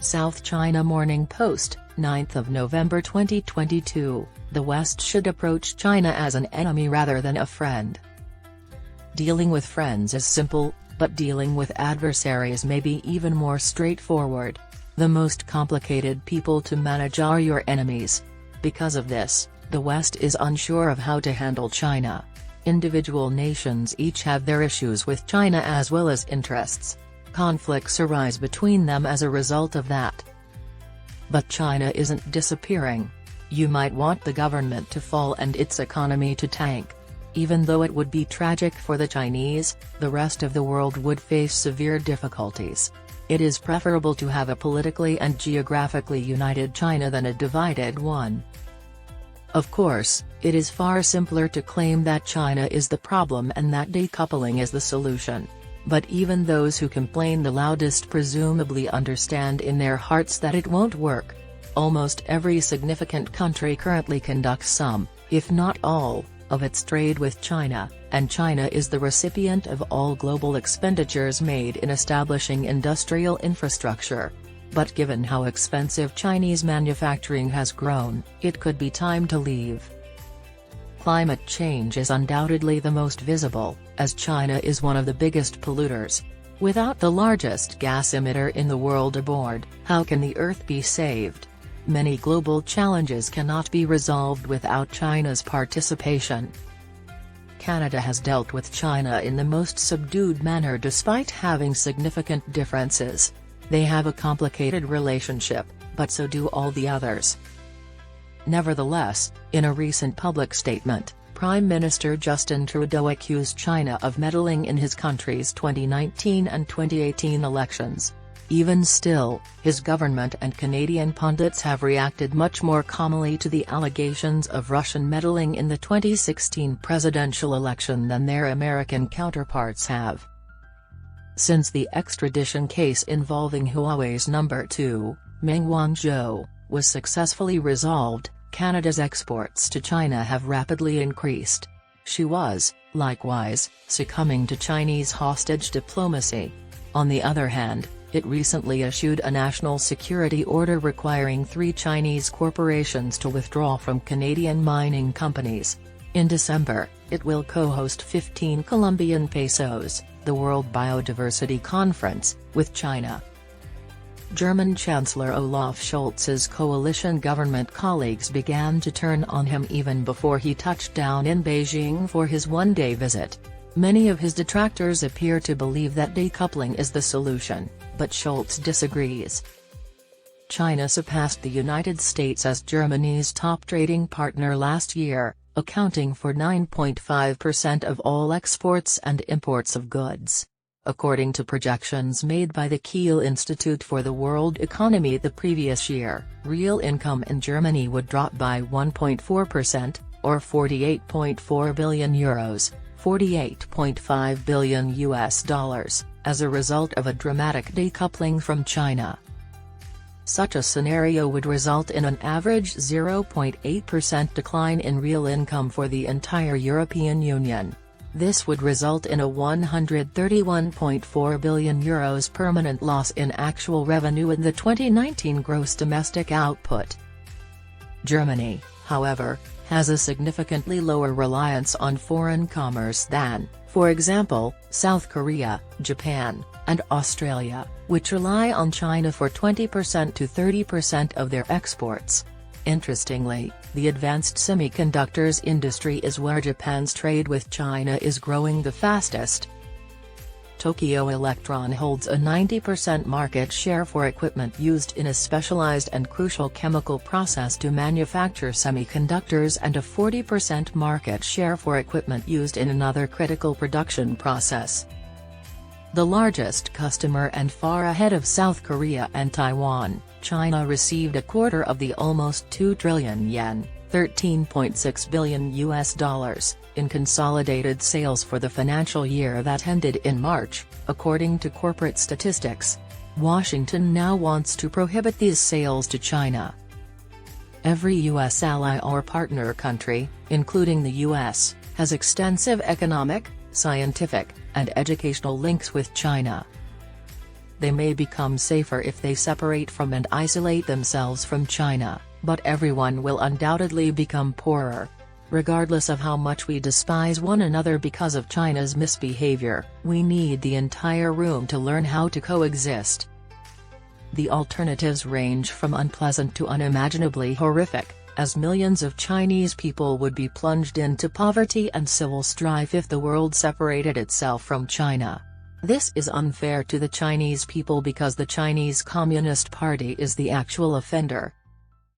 South China Morning Post, 9th of November 2022, the West should approach China as an enemy rather than a friend. Dealing with friends is simple, but dealing with adversaries may be even more straightforward. The most complicated people to manage are your enemies. Because of this, the West is unsure of how to handle China. Individual nations each have their issues with China as well as interests. Conflicts arise between them as a result of that. But China isn't disappearing. You might want the government to fall and its economy to tank. Even though it would be tragic for the Chinese, the rest of the world would face severe difficulties. It is preferable to have a politically and geographically united China than a divided one. Of course, it is far simpler to claim that China is the problem and that decoupling is the solution. But even those who complain the loudest presumably understand in their hearts that it won't work. Almost every significant country currently conducts some, if not all, of its trade with China, and China is the recipient of all global expenditures made in establishing industrial infrastructure. But given how expensive Chinese manufacturing has grown, it could be time to leave. Climate change is undoubtedly the most visible, as China is one of the biggest polluters. Without the largest gas emitter in the world aboard, how can the Earth be saved? Many global challenges cannot be resolved without China's participation. Canada has dealt with China in the most subdued manner despite having significant differences. They have a complicated relationship, but so do all the others. Nevertheless, in a recent public statement, Prime Minister Justin Trudeau accused China of meddling in his country's 2019 and 2018 elections. Even still, his government and Canadian pundits have reacted much more calmly to the allegations of Russian meddling in the 2016 presidential election than their American counterparts have. Since the extradition case involving Huawei's number 2, Meng Wanzhou, was successfully resolved, Canada's exports to China have rapidly increased. She was, likewise, succumbing to Chinese hostage diplomacy. On the other hand, it recently issued a national security order requiring 3 Chinese corporations to withdraw from Canadian mining companies. In December, it will co-host 15 Colombian pesos, the World Biodiversity Conference, with China. German Chancellor Olaf Scholz's coalition government colleagues began to turn on him even before he touched down in Beijing for his one-day visit. Many of his detractors appear to believe that decoupling is the solution, but Scholz disagrees. China surpassed the United States as Germany's top trading partner last year, accounting for 9.5% of all exports and imports of goods. According to projections made by the Kiel Institute for the World Economy the previous year, real income in Germany would drop by 1.4%, or €48.4 billion, $48.5 billion, as a result of a dramatic decoupling from China. Such a scenario would result in an average 0.8% decline in real income for the entire European Union. This would result in a €131.4 billion permanent loss in actual revenue in the 2019 gross domestic output. Germany, however, has a significantly lower reliance on foreign commerce than, for example, South Korea, Japan, and Australia, which rely on China for 20% to 30% of their exports. Interestingly, the advanced semiconductors industry is where Japan's trade with China is growing the fastest. Tokyo Electron holds a 90% market share for equipment used in a specialized and crucial chemical process to manufacture semiconductors and a 40% market share for equipment used in another critical production process. The largest customer and far ahead of South Korea and Taiwan, China received a quarter of the almost 2 trillion yen, $13.6 billion, in consolidated sales for the financial year that ended in March, according to corporate statistics. Washington now wants to prohibit these sales to China. Every U.S. ally or partner country, including the U.S., has extensive economic, scientific, and educational links with China. They may become safer if they separate from and isolate themselves from China, but everyone will undoubtedly become poorer. Regardless of how much we despise one another because of China's misbehavior, we need the entire room to learn how to coexist. The alternatives range from unpleasant to unimaginably horrific, as millions of Chinese people would be plunged into poverty and civil strife if the world separated itself from China. This is unfair to the Chinese people because the Chinese Communist Party is the actual offender,